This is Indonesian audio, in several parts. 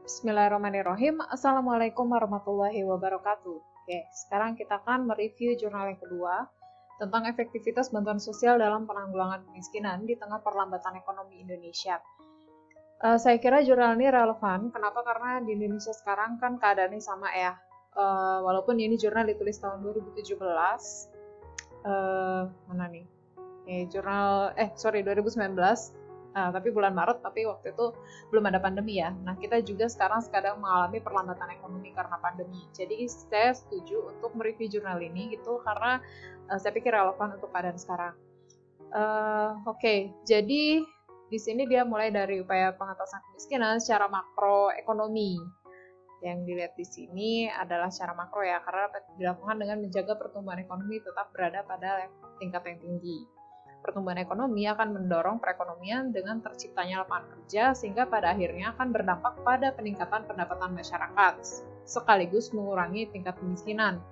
Bismillahirrahmanirrahim. Assalamualaikum warahmatullahi wabarakatuh. Oke, sekarang kita akan mereview jurnal yang kedua tentang efektivitas bantuan sosial dalam penanggulangan kemiskinan di tengah perlambatan ekonomi Indonesia. Saya kira jurnal ini relevan. Kenapa? Karena di Indonesia sekarang kan keadaannya sama ya. Walaupun ini jurnal ditulis tahun 2017. Mana nih? Jurnal 2019. Tapi bulan Maret, tapi waktu itu belum ada pandemi ya. Nah, kita juga sekarang sedang mengalami perlambatan ekonomi karena pandemi. Jadi saya setuju untuk mereview jurnal ini gitu karena saya pikir relevan untuk keadaan sekarang. Oke, jadi di sini dia mulai dari upaya pengatasan kemiskinan secara makroekonomi. Yang dilihat di sini adalah secara makro ya, karena dilakukan dengan menjaga pertumbuhan ekonomi tetap berada pada tingkat yang tinggi. Pertumbuhan ekonomi akan mendorong perekonomian dengan terciptanya lapangan kerja sehingga pada akhirnya akan berdampak pada peningkatan pendapatan masyarakat sekaligus mengurangi tingkat kemiskinan.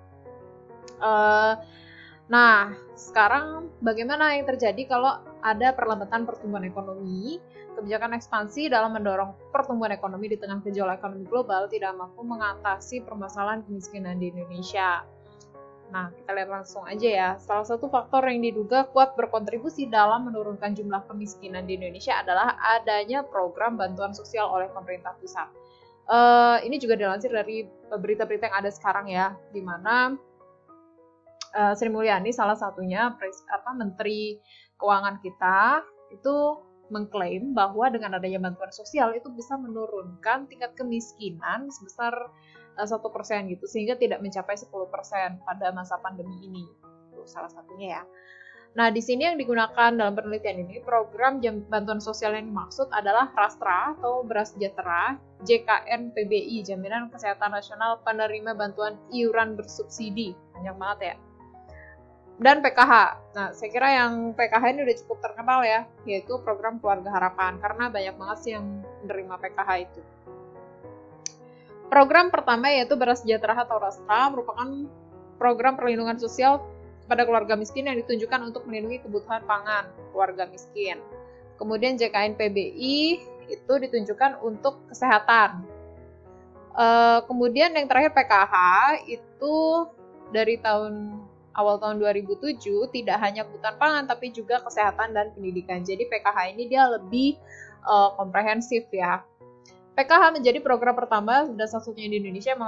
Nah, sekarang bagaimana yang terjadi kalau ada perlambatan pertumbuhan ekonomi? Kebijakan ekspansi dalam mendorong pertumbuhan ekonomi di tengah gejolak ekonomi global tidak mampu mengatasi permasalahan kemiskinan di Indonesia. Nah, kita lihat langsung aja ya. Salah satu faktor yang diduga kuat berkontribusi dalam menurunkan jumlah kemiskinan di Indonesia adalah adanya program bantuan sosial oleh pemerintah pusat. Ini juga dilansir dari berita-berita yang ada sekarang ya, di mana Sri Mulyani salah satunya Menteri Keuangan kita itu mengklaim bahwa dengan adanya bantuan sosial itu bisa menurunkan tingkat kemiskinan sebesar 1% gitu, sehingga tidak mencapai 10% pada masa pandemi ini. Itu salah satunya ya. Nah, di sini yang digunakan dalam penelitian ini, program bantuan sosial yang dimaksud adalah Rastra atau Beras Sejahtera, JKN PBI, Jaminan Kesehatan Nasional Penerima Bantuan Iuran Bersubsidi. Panjang banget ya. Dan PKH. Nah, saya kira yang PKH ini udah cukup terkenal ya, yaitu program Keluarga Harapan, karena banyak banget sih yang menerima PKH itu. Program pertama yaitu Beras Sejahtera atau Rastra merupakan program perlindungan sosial kepada keluarga miskin yang ditunjukkan untuk melindungi kebutuhan pangan keluarga miskin. Kemudian JKN PBI itu ditunjukkan untuk kesehatan. Kemudian yang terakhir PKH itu dari awal tahun 2007 tidak hanya kebutuhan pangan tapi juga kesehatan dan pendidikan. Jadi PKH ini dia lebih komprehensif ya. PKH menjadi program pertama dan satu-satunya di Indonesia yang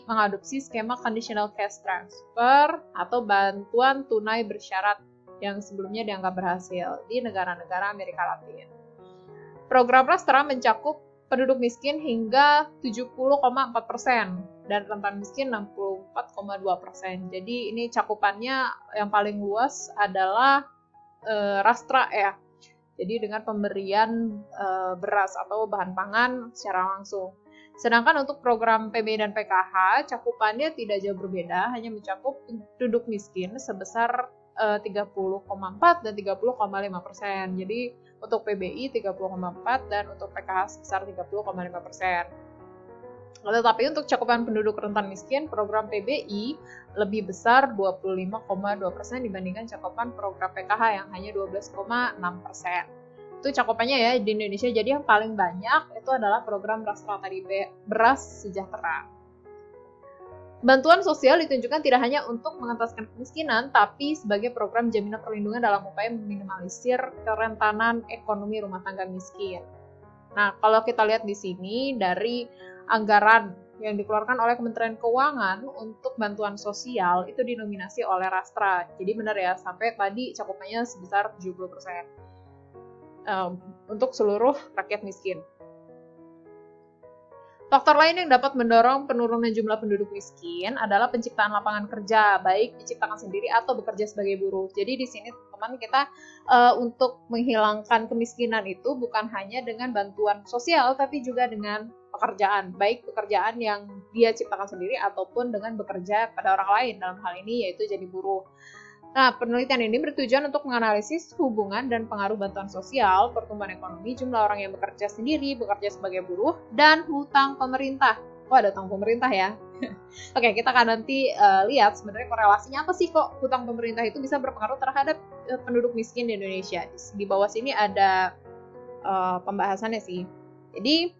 mengadopsi skema conditional cash transfer atau bantuan tunai bersyarat yang sebelumnya dianggap berhasil di negara-negara Amerika Latin. Program Rastra mencakup penduduk miskin hingga 70,4% dan rentan miskin 64,2%. Jadi ini cakupannya yang paling luas adalah Rastra ya. Jadi dengan pemberian beras atau bahan pangan secara langsung. Sedangkan untuk program PBI dan PKH, cakupannya tidak jauh berbeda, hanya mencakup penduduk miskin sebesar 30,4 dan 30,5%. Jadi untuk PBI 30,4 dan untuk PKH sebesar 30,5%. Tetapi untuk cakupan penduduk rentan miskin, program PBI lebih besar 25,2% dibandingkan cakupan program PKH yang hanya 12,6%. Itu cakupannya ya di Indonesia. Jadi yang paling banyak itu adalah program Rastra tadi, Beras Sejahtera. Bantuan sosial ditunjukkan tidak hanya untuk mengentaskan kemiskinan, tapi sebagai program jaminan perlindungan dalam upaya meminimalisir kerentanan ekonomi rumah tangga miskin. Nah, kalau kita lihat di sini dari anggaran yang dikeluarkan oleh Kementerian Keuangan untuk bantuan sosial itu dinominasi oleh Rastra. Jadi benar ya, sampai tadi cakupannya sebesar 70% untuk seluruh rakyat miskin. Faktor lain yang dapat mendorong penurunan jumlah penduduk miskin adalah penciptaan lapangan kerja, baik diciptakan sendiri atau bekerja sebagai buruh. Jadi di sini teman-teman kita untuk menghilangkan kemiskinan itu bukan hanya dengan bantuan sosial, tapi juga dengan pekerjaan, baik pekerjaan yang dia ciptakan sendiri ataupun dengan bekerja pada orang lain, dalam hal ini yaitu jadi buruh. Nah, penelitian ini bertujuan untuk menganalisis hubungan dan pengaruh bantuan sosial, pertumbuhan ekonomi, jumlah orang yang bekerja sendiri, bekerja sebagai buruh, dan hutang pemerintah. Ada hutang pemerintah ya. Oke, kita akan nanti lihat sebenarnya korelasinya apa sih kok hutang pemerintah itu bisa berpengaruh terhadap penduduk miskin di Indonesia. Di bawah sini ada pembahasannya sih. Jadi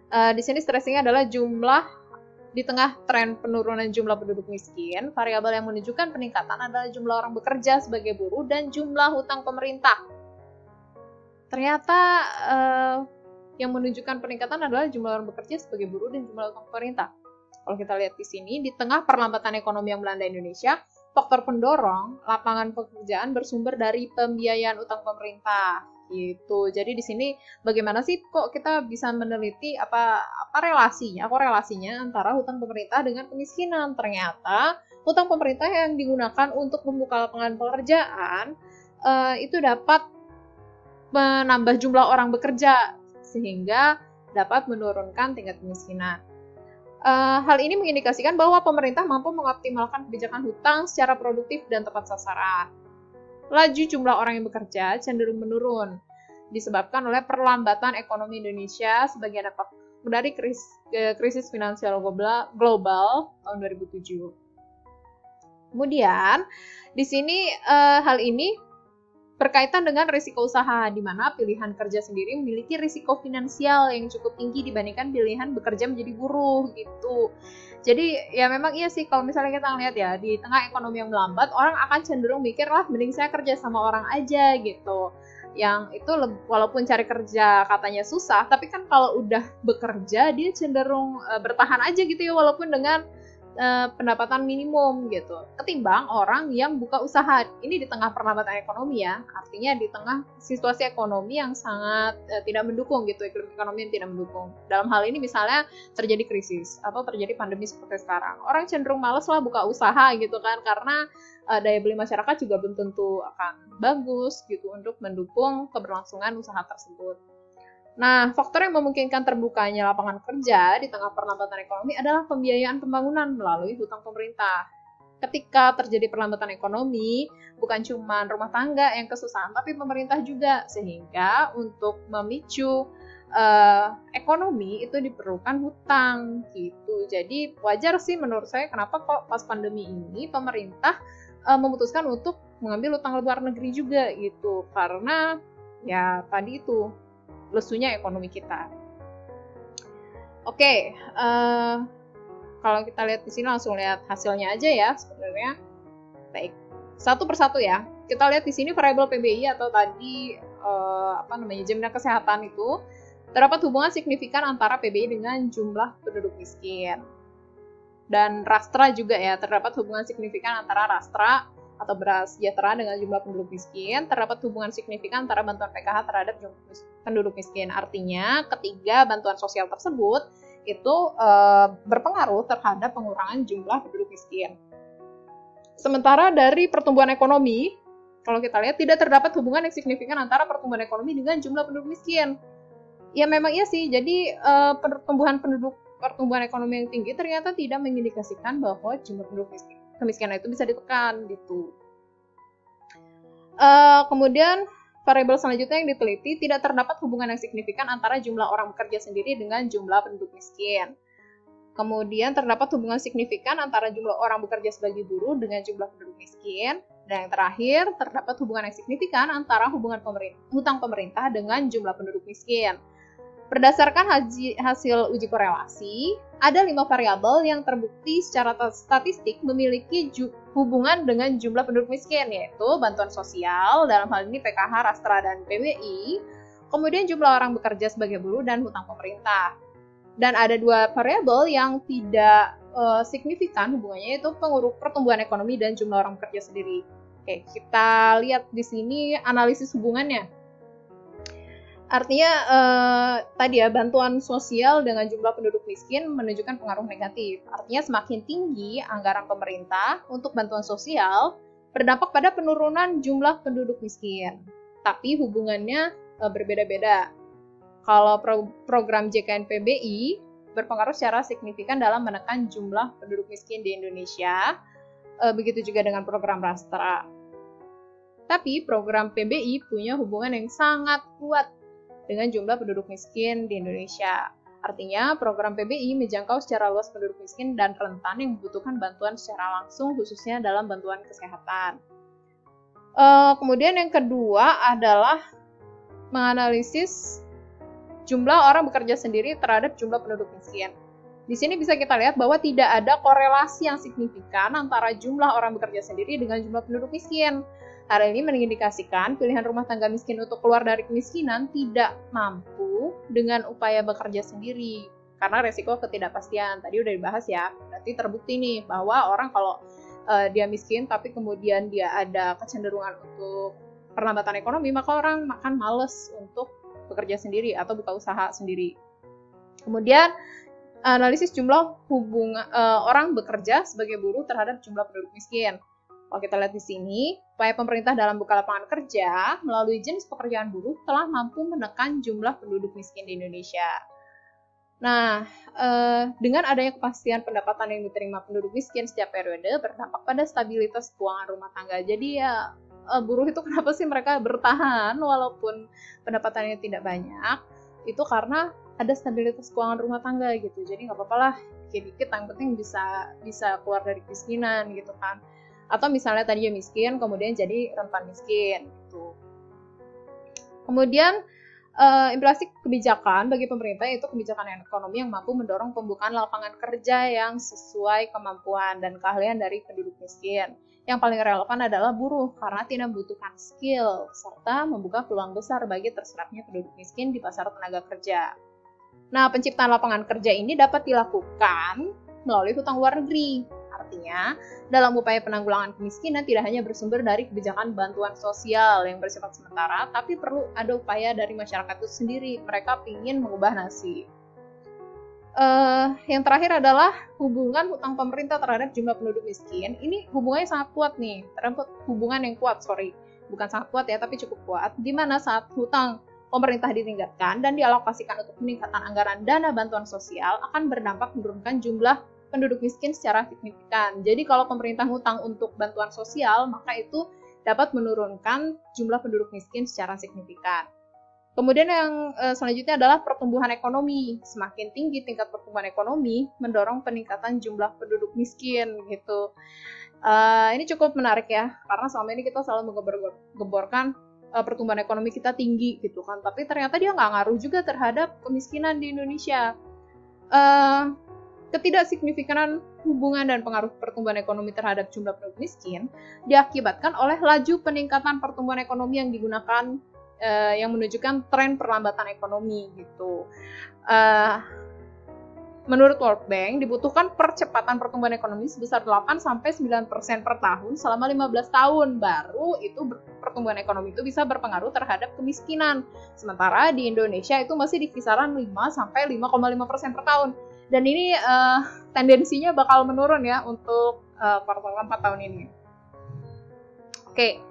Di sini stressingnya adalah di tengah tren penurunan jumlah penduduk miskin, variabel yang menunjukkan peningkatan adalah jumlah orang bekerja sebagai buruh dan jumlah hutang pemerintah. Ternyata yang menunjukkan peningkatan adalah jumlah orang bekerja sebagai buruh dan jumlah hutang pemerintah. Kalau kita lihat di sini, di tengah perlambatan ekonomi yang melanda Indonesia, faktor pendorong lapangan pekerjaan bersumber dari pembiayaan utang pemerintah. Gitu. Jadi di sini bagaimana sih kok kita bisa meneliti apa relasinya antara hutang pemerintah dengan kemiskinan? Ternyata hutang pemerintah yang digunakan untuk membuka lapangan pekerjaan itu dapat menambah jumlah orang bekerja sehingga dapat menurunkan tingkat kemiskinan. Hal ini mengindikasikan bahwa pemerintah mampu mengoptimalkan kebijakan hutang secara produktif dan tepat sasaran. Laju jumlah orang yang bekerja cenderung menurun, disebabkan oleh perlambatan ekonomi Indonesia sebagai dampak dari krisis finansial global tahun 2007. Kemudian, di sini hal ini berkaitan dengan risiko usaha, di mana pilihan kerja sendiri memiliki risiko finansial yang cukup tinggi dibandingkan pilihan bekerja menjadi buruh gitu. Jadi ya memang iya sih kalau misalnya kita ngeliat ya di tengah ekonomi yang melambat, orang akan cenderung mikir lah mending saya kerja sama orang aja gitu. Yang itu walaupun cari kerja katanya susah, tapi kan kalau udah bekerja dia cenderung bertahan aja gitu ya walaupun dengan pendapatan minimum gitu, ketimbang orang yang buka usaha. Ini di tengah perlambatan ekonomi ya, artinya di tengah situasi ekonomi yang sangat tidak mendukung gitu, iklim ekonomi yang tidak mendukung. Dalam hal ini misalnya terjadi krisis atau terjadi pandemi seperti sekarang, orang cenderung malas lah buka usaha gitu kan, karena daya beli masyarakat juga belum tentu akan bagus gitu untuk mendukung keberlangsungan usaha tersebut. Nah, faktor yang memungkinkan terbukanya lapangan kerja di tengah perlambatan ekonomi adalah pembiayaan pembangunan melalui hutang pemerintah. Ketika terjadi perlambatan ekonomi, bukan cuma rumah tangga yang kesusahan, tapi pemerintah juga. Sehingga untuk memicu ekonomi itu diperlukan hutang gitu. Jadi wajar sih menurut saya kenapa kok pas pandemi ini pemerintah memutuskan untuk mengambil hutang luar negeri juga gitu. Karena ya tadi itu lesunya ekonomi kita. Oke, kalau kita lihat di sini langsung lihat hasilnya aja ya sebenarnya. Baik, satu persatu ya. Kita lihat di sini variabel PBI atau tadi jaminan kesehatan itu terdapat hubungan signifikan antara PBI dengan jumlah penduduk miskin. Dan rastra juga ya, terdapat hubungan signifikan antara rastra atau beras sejahtera dengan jumlah penduduk miskin. Terdapat hubungan signifikan antara bantuan PKH terhadap jumlah penduduk miskin. Artinya ketiga bantuan sosial tersebut itu berpengaruh terhadap pengurangan jumlah penduduk miskin. Sementara dari pertumbuhan ekonomi, kalau kita lihat tidak terdapat hubungan yang signifikan antara pertumbuhan ekonomi dengan jumlah penduduk miskin. Ya memang iya sih, jadi pertumbuhan ekonomi yang tinggi ternyata tidak mengindikasikan bahwa jumlah penduduk kemiskinan itu bisa ditekan gitu. Kemudian variabel selanjutnya yang diteliti, tidak terdapat hubungan yang signifikan antara jumlah orang bekerja sendiri dengan jumlah penduduk miskin. Kemudian terdapat hubungan signifikan antara jumlah orang bekerja sebagai buruh dengan jumlah penduduk miskin. Dan yang terakhir, terdapat hubungan yang signifikan antara hutang pemerintah dengan jumlah penduduk miskin. Berdasarkan hasil uji korelasi, ada 5 variabel yang terbukti secara statistik memiliki hubungan dengan jumlah penduduk miskin, yaitu bantuan sosial, dalam hal ini PKH, Rastra, dan PBI, kemudian jumlah orang bekerja sebagai buruh, dan hutang pemerintah. Dan ada 2 variabel yang tidak signifikan hubungannya, yaitu pertumbuhan ekonomi dan jumlah orang bekerja sendiri. Oke, kita lihat di sini analisis hubungannya. Artinya tadi ya, bantuan sosial dengan jumlah penduduk miskin menunjukkan pengaruh negatif. Artinya semakin tinggi anggaran pemerintah untuk bantuan sosial berdampak pada penurunan jumlah penduduk miskin. Tapi hubungannya berbeda-beda. Kalau program JKNPBI berpengaruh secara signifikan dalam menekan jumlah penduduk miskin di Indonesia. Begitu juga dengan program Rastra. Tapi program PBI punya hubungan yang sangat kuat dengan jumlah penduduk miskin di Indonesia. Artinya, program PBI menjangkau secara luas penduduk miskin dan rentan yang membutuhkan bantuan secara langsung, khususnya dalam bantuan kesehatan. Kemudian yang kedua adalah menganalisis jumlah orang bekerja sendiri terhadap jumlah penduduk miskin. Di sini bisa kita lihat bahwa tidak ada korelasi yang signifikan antara jumlah orang bekerja sendiri dengan jumlah penduduk miskin. Hal ini mengindikasikan pilihan rumah tangga miskin untuk keluar dari kemiskinan tidak mampu dengan upaya bekerja sendiri. Karena resiko ketidakpastian, tadi udah dibahas ya, berarti terbukti nih bahwa orang kalau dia miskin tapi kemudian dia ada kecenderungan untuk perlambatan ekonomi, maka orang akan males untuk bekerja sendiri atau buka usaha sendiri. Kemudian analisis jumlah orang bekerja sebagai buruh terhadap jumlah penduduk miskin. Kalau kita lihat di sini, upaya pemerintah dalam buka lapangan kerja melalui jenis pekerjaan buruh telah mampu menekan jumlah penduduk miskin di Indonesia. Nah, dengan adanya kepastian pendapatan yang diterima penduduk miskin setiap periode berdampak pada stabilitas keuangan rumah tangga. Jadi ya buruh itu kenapa sih mereka bertahan walaupun pendapatannya tidak banyak? Itu karena ada stabilitas keuangan rumah tangga gitu. Jadi nggak apa-apa lah, dikit-dikit yang penting bisa keluar dari kemiskinan gitu kan. Atau misalnya tadinya miskin, kemudian jadi rentan miskin gitu. Kemudian implementasi kebijakan bagi pemerintah yaitu kebijakan ekonomi yang mampu mendorong pembukaan lapangan kerja yang sesuai kemampuan dan keahlian dari penduduk miskin. Yang paling relevan adalah buruh karena tidak membutuhkan skill serta membuka peluang besar bagi terserapnya penduduk miskin di pasar tenaga kerja. Nah, penciptaan lapangan kerja ini dapat dilakukan melalui hutang luar negeri. Artinya, dalam upaya penanggulangan kemiskinan tidak hanya bersumber dari kebijakan bantuan sosial yang bersifat sementara, tapi perlu ada upaya dari masyarakat itu sendiri. Mereka ingin mengubah nasib. Yang terakhir adalah hubungan hutang pemerintah terhadap jumlah penduduk miskin. Ini hubungannya sangat kuat nih, terdapat hubungan yang kuat, bukan sangat kuat ya, tapi cukup kuat, di mana saat hutang pemerintah ditingkatkan dan dialokasikan untuk peningkatan anggaran dana bantuan sosial akan berdampak menurunkan jumlah penduduk miskin secara signifikan. Jadi kalau pemerintah hutang untuk bantuan sosial, maka itu dapat menurunkan jumlah penduduk miskin secara signifikan. Kemudian yang selanjutnya adalah pertumbuhan ekonomi. Semakin tinggi tingkat pertumbuhan ekonomi, mendorong peningkatan jumlah penduduk miskin gitu. Ini cukup menarik ya, karena selama ini kita selalu menggemborkan pertumbuhan ekonomi kita tinggi gitu kan, tapi ternyata dia nggak ngaruh juga terhadap kemiskinan di Indonesia. Ketidaksignifikan hubungan dan pengaruh pertumbuhan ekonomi terhadap jumlah penduduk miskin diakibatkan oleh laju peningkatan pertumbuhan ekonomi yang digunakan yang menunjukkan tren perlambatan ekonomi gitu. Menurut World Bank, dibutuhkan percepatan pertumbuhan ekonomi sebesar 8-9% per tahun selama 15 tahun. Baru itu pertumbuhan ekonomi itu bisa berpengaruh terhadap kemiskinan. Sementara di Indonesia itu masih di kisaran 5-5,5% per tahun. Dan ini tendensinya bakal menurun ya untuk kuartal 4 tahun ini. Oke.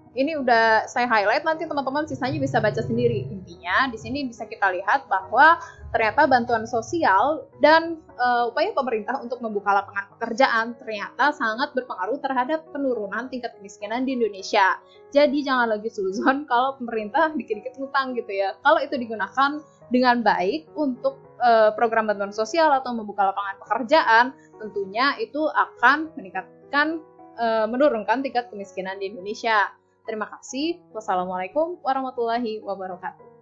Ini udah saya highlight, nanti teman-teman sisanya bisa baca sendiri. Intinya di sini bisa kita lihat bahwa ternyata bantuan sosial dan upaya pemerintah untuk membuka lapangan pekerjaan ternyata sangat berpengaruh terhadap penurunan tingkat kemiskinan di Indonesia. Jadi jangan lagi suzon kalau pemerintah dikit-dikit hutang gitu ya. Kalau itu digunakan dengan baik untuk program bantuan sosial atau membuka lapangan pekerjaan, tentunya itu akan menurunkan tingkat kemiskinan di Indonesia. Terima kasih. Wassalamualaikum warahmatullahi wabarakatuh.